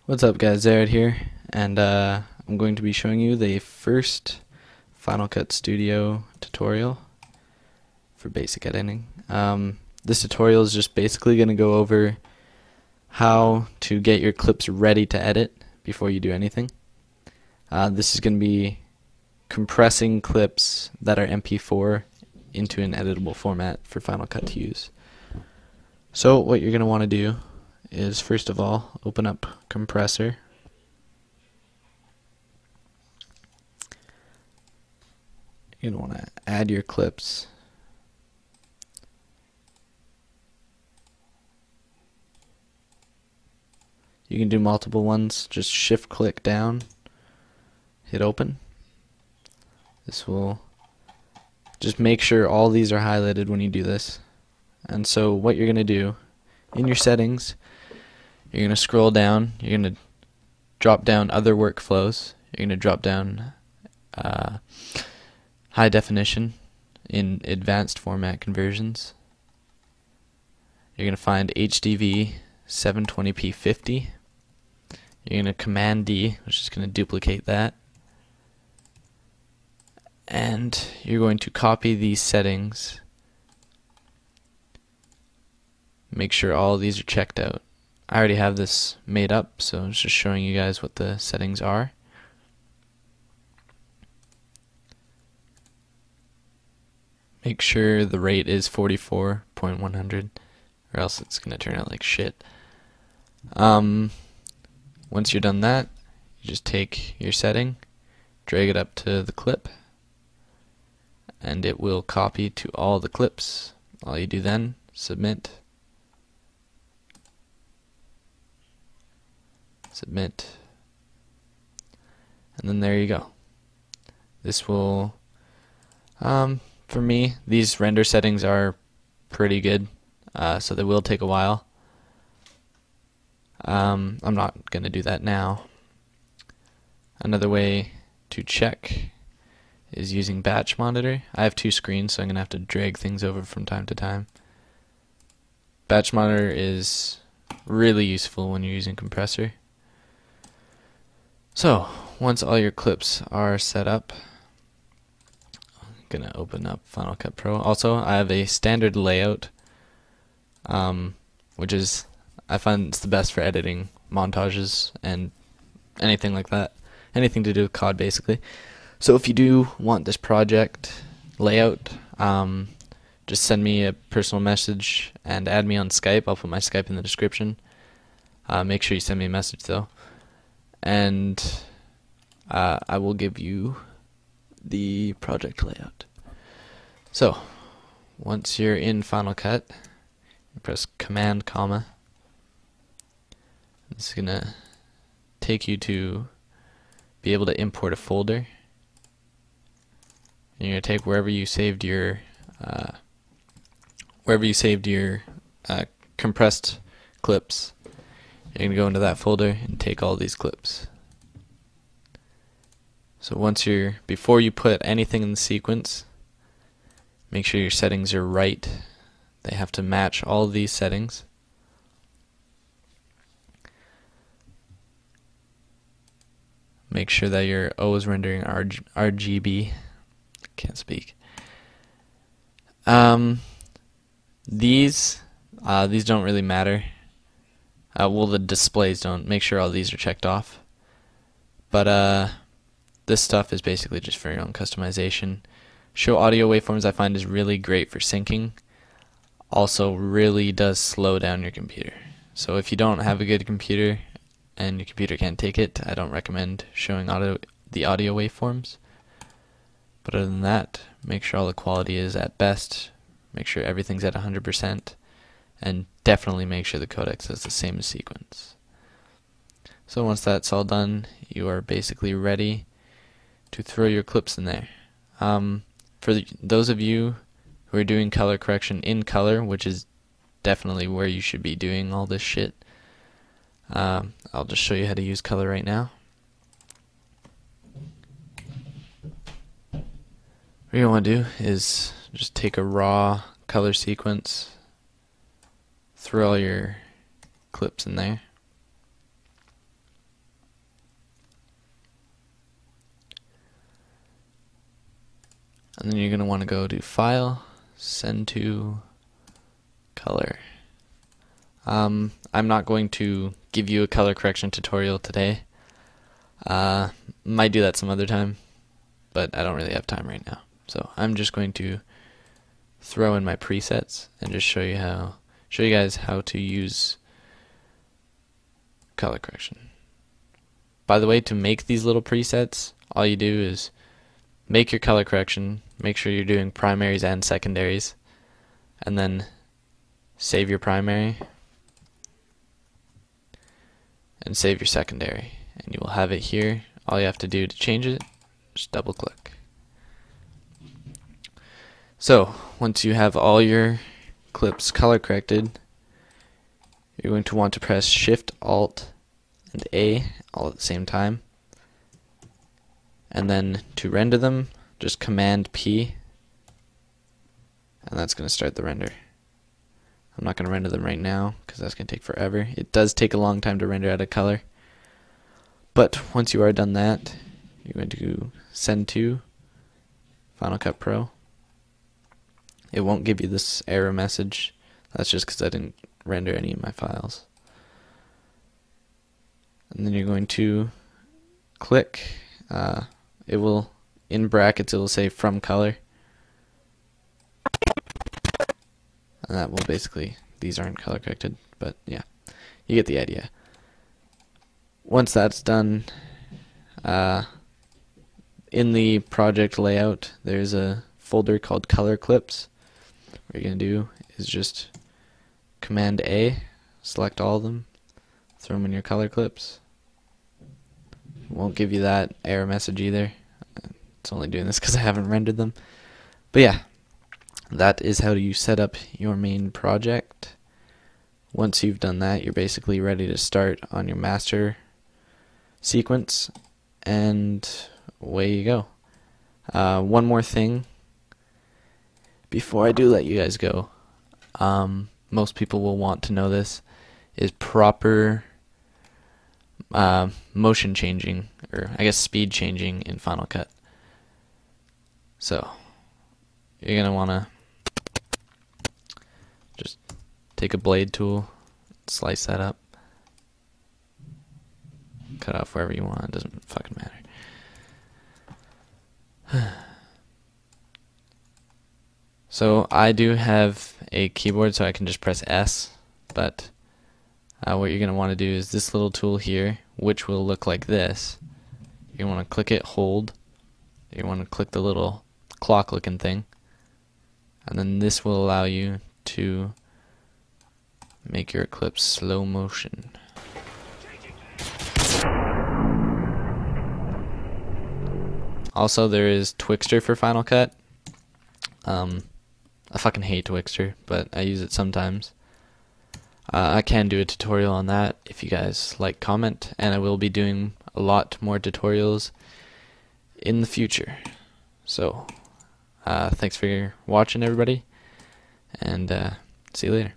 What's up guys, Xaeret here, and I'm going to be showing you the first Final Cut Studio tutorial for basic editing. This tutorial is just basically going to go over how to get your clips ready to edit before you do anything. This is going to be compressing clips that are MP4 into an editable format for Final Cut to use. So what you're going to want to do is, first of all, open up Compressor. You're going to want to add your clips. You can do multiple ones. Just shift click down, hit open. This will just make sure all these are highlighted when you do this. And so what you're going to do in your settings, you're going to scroll down, you're going to drop down other workflows, you're going to drop down high definition in advanced format conversions. You're going to find HDV 720p 50. You're going to Command D, which is going to duplicate that. And you're going to copy these settings. Make sure all of these are checked out. I already have this made up, so I'm just showing you guys what the settings are. Make sure the rate is 44.100, or else it's going to turn out like shit. Once you're done that, you just take your setting, drag it up to the clip, and it will copy to all the clips. All you do then, submit, and then there you go. This will, for me, these render settings are pretty good, so they will take a while. I'm not going to do that now. Another way to check is using batch monitor. I have two screens, so I'm going to have to drag things over from time to time. Batch monitor is really useful when you're using compressor. So once all your clips are set up, I'm going to open up Final Cut Pro. Also, I have a standard layout, which is, I find it's the best for editing montages and anything like that. Anything to do with COD, basically. So if you do want this project layout, just send me a personal message and add me on Skype. I'll put my Skype in the description. Make sure you send me a message though. And I will give you the project layout. So once you're in Final Cut, you press Command comma. It's gonna take you to be able to import a folder. And you're gonna take wherever you saved your compressed clips. You're gonna go into that folder and take all these clips. So before you put anything in the sequence, make sure your settings are right. They have to match all of these settings. Make sure that your O is rendering RGB. Can't speak. These don't really matter. Well, the displays don't. Make sure all these are checked off. But this stuff is basically just for your own customization. Show audio waveforms I find is really great for syncing. Also really does slow down your computer. So if you don't have a good computer and your computer can't take it, I don't recommend showing the audio waveforms. But other than that, make sure all the quality is at best. Make sure everything's at 100%. And definitely make sure the codecs is the same as sequence. So once that's all done, you are basically ready to throw your clips in there. For those of you who are doing color correction in color, which is definitely where you should be doing all this shit, I'll just show you how to use color right now. What you want to do is just take a raw color sequence, throw all your clips in there, And then you're going to want to go to File, Send to Color. I'm not going to give you a color correction tutorial today. Might do that some other time, but I don't really have time right now. So I'm just going to throw in my presets and just show you guys how to use color correction. By the way, to make these little presets, all you do is make your color correction, make sure you're doing primaries and secondaries, and then save your primary and save your secondary, and you will have it here. All you have to do to change it, just double click. So once you have all your clips color corrected, you're going to want to press Shift, Alt, and A all at the same time. And then to render them, just Command P, and that's going to start the render. I'm not going to render them right now because that's going to take forever. It does take a long time to render out of color. But once you are done that, you're going to send to Final Cut Pro. It won't give you this error message. That's just because I didn't render any of my files. And then you're going to click. It will, in brackets, it will say from color. And that will basically, these aren't color corrected, but yeah, you get the idea. Once that's done, in the project layout, there's a folder called Color Clips. What you're going to do is just Command A, select all of them, throw them in your color clips. Won't give you that error message either. It's only doing this because I haven't rendered them. But yeah, that is how you set up your main project. Once you've done that, you're basically ready to start on your master sequence, and away you go. One more thing before I do let you guys go. Most people will want to know this, is proper motion changing, or I guess speed changing in Final Cut. So you're going to want to just take a blade tool, slice that up, cut off wherever you want, it doesn't fucking matter. So I do have a keyboard, so I can just press S, but what you're going to want to do is this little tool here, which will look like this. You want to click it, hold. You want to click the little clock looking thing, and then this will allow you to make your clips slow motion. Also, there is Twixtor for Final Cut. I fucking hate Twixtor, but I use it sometimes. I can do a tutorial on that if you guys like, comment, and I will be doing a lot more tutorials in the future. So thanks for watching, everybody, and see you later.